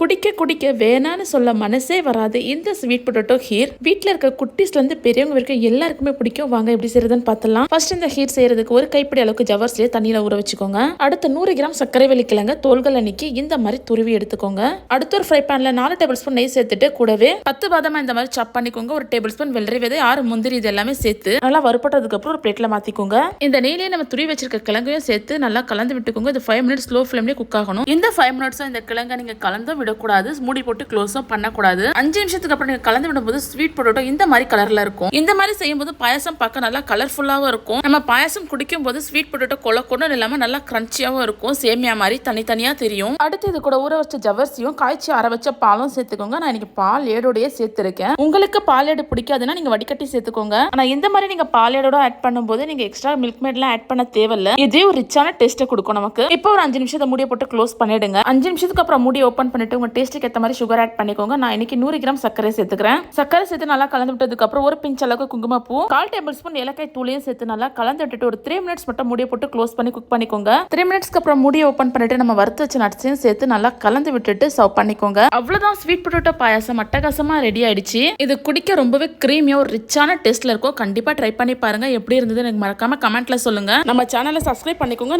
குடிக்க குடிக்க வேணான்னு சொல்ல மனசே வராது இந்த ஸ்வீட் பொட்டேட்டோ ஹீர். வீட்டில் இருக்க குட்டீஸ்ல இருந்து பெரியவங்க வரைக்கும் எல்லாருக்குமே பிடிக்கும். வாங்க எப்படி செய்யறதுன்னு பார்த்தலாம். ஃபர்ஸ்ட் இந்த ஹீர் செய்யறதுக்கு ஒரு கைப்பிடி அளவுக்கு ஜவர்ஸ்லேயே தண்ணியில ஊற வச்சுக்கோங்க. அடுத்து 100 கிராம் சர்க்கரை வெள்ளிக்கிழங்க தோள்கள் நீக்கி இந்த மாதிரி துருவி எடுத்துக்கோங்க. அடுத்து ஒரு ஃப்ரை பேன்ல 4 டேபிள் ஸ்பூன் நெய் சேர்த்துட்டு கூடவே 10 பாதாமா இந்த மாதிரி சாப் பண்ணிக்கோங்க. ஒரு டேபிள் ஸ்பூன் வெள்ளரி விதை, 6 முந்திரி, இது எல்லாமே சேர்த்து நல்லா வறுப்பட்டதுக்கு அப்புறம் ஒரு பிளேட்ல மாத்திக்கோங்க. இந்த நெய்லயே நம்ம துருவி வச்சிருக்க கிழங்கையும் சேர்த்து நல்லா கலந்து விட்டுக்கோங்க. இது 5 மினிட்ஸ் ஸ்லோ ஃபிளேம்லயே குக் ஆகணும். இந்த 5 மினிட்ஸ் இந்த கிழங்க நீங்க கலந்தும் விடக்கூடாது, மூடி போட்டு க்ளோஸும் பண்ணக்கூடாது. 5 நிமிஷத்துக்கு அப்புறம் நீங்க கலந்து விடும்போது ஸ்வீட் பொட்டேட்டோ இந்த மாதிரி கலர்ல இருக்கும். இந்த மாதிரி செய்யும்போது பாயசம் பார்க்க நல்லா கலர்ஃபுல்லாவும் இருக்கும். நம்ம பாயசம் குடிக்கும் போது ஸ்வீட் பொட்டேட்டோ கொல இல்லாம நல்லா கிரன்ச்சியாவும் இருக்கும். சேமியா மாதிரி தனித்தனியா தெரியும். அடுத்து இது கூட ஊற வச்ச ஜவர்சியும் காய்ச்சி அரை வச்ச பாலும் சேர்த்துக்கோங்க. நான் இன்னைக்கு பால் ஏடோடய சேர்த்திருக்கேன். உங்களுக்கு பால் ஏடு பிடிக்காதுன்னா நீங்க வடிகட்டி சேர்த்துக்கோங்க. ஆனா இந்த மாதிரி நீங்க பால் ஏடோட ஆட் பண்ணும்போது நீங்க எக்ஸ்ட்ரா மில்க் மேட்லாம் ஆட் பண்ண தேவையில்ல. இதே ஒரு ரிச்சான டேஸ்ட்டை கொடுக்கும் நமக்கு. இப்போ ஒரு 5 நிமிஷத்தை மூடியை போட்டு க்ளோஸ் பண்ணிடுங்க. 5 நிமிஷத்துக்கு அப்புறம் மூடி ஓபன் பண்ணிட்டு உங்க டேஸ்ட்டுக்கு ஏற்ற மாதிரி சுகர் ஆட் பண்ணிக்கோங்க. நான் இன்னைக்கு 100 கிராம் சர்க்கரை சேர்த்துக்கிறேன். சர்க்கரை சேர்த்து நல்லா கலந்து விட்டதுக்கு அப்புறம் ஒரு பிஞ்ச் அளவுக்கு குங்குமப்பூ, 1/4 டேபிள் ஸ்பூன் ஏலக்காய் தூளையும் சேர்த்து நல்லா கலந்து விட்டுட்டு ஒரு 3 மினிட்ஸ் மட்டும் மூடியை போட்டு க்ளோஸ் பண்ணி குக் பண்ணிக்கோங்க. 3 மினிட்ஸ்க்கு அப்புறம் மூடியை ஓபன் பண்ணிட்டு நம்ம வறுத்து வச்ச நட்ஸையும் சேர்த்து நல்லா கலந்து விட்டுட்டு சர்வ் பண்ணிக்கோங்க. அவ்வளவுதான், ஸ்வீட் பொட்டேட்டோ பாயாசம் அட்டகாசமா ரெடி ஆயிடுச்சு. இது குடிக்க ரொம்பவே கிரீமியா ஒரு ரிச்சான டேஸ்ட்ல இருக்கும். கண்டிப்பா ட்ரை பண்ணி பாருங்க. எப்படி இருந்தது எனக்கு மறக்காம கமெண்ட்ல சொல்லுங்க. நம்ம சேனலை சப்ஸ்கிரைப் பண்ணிக்கோங்க.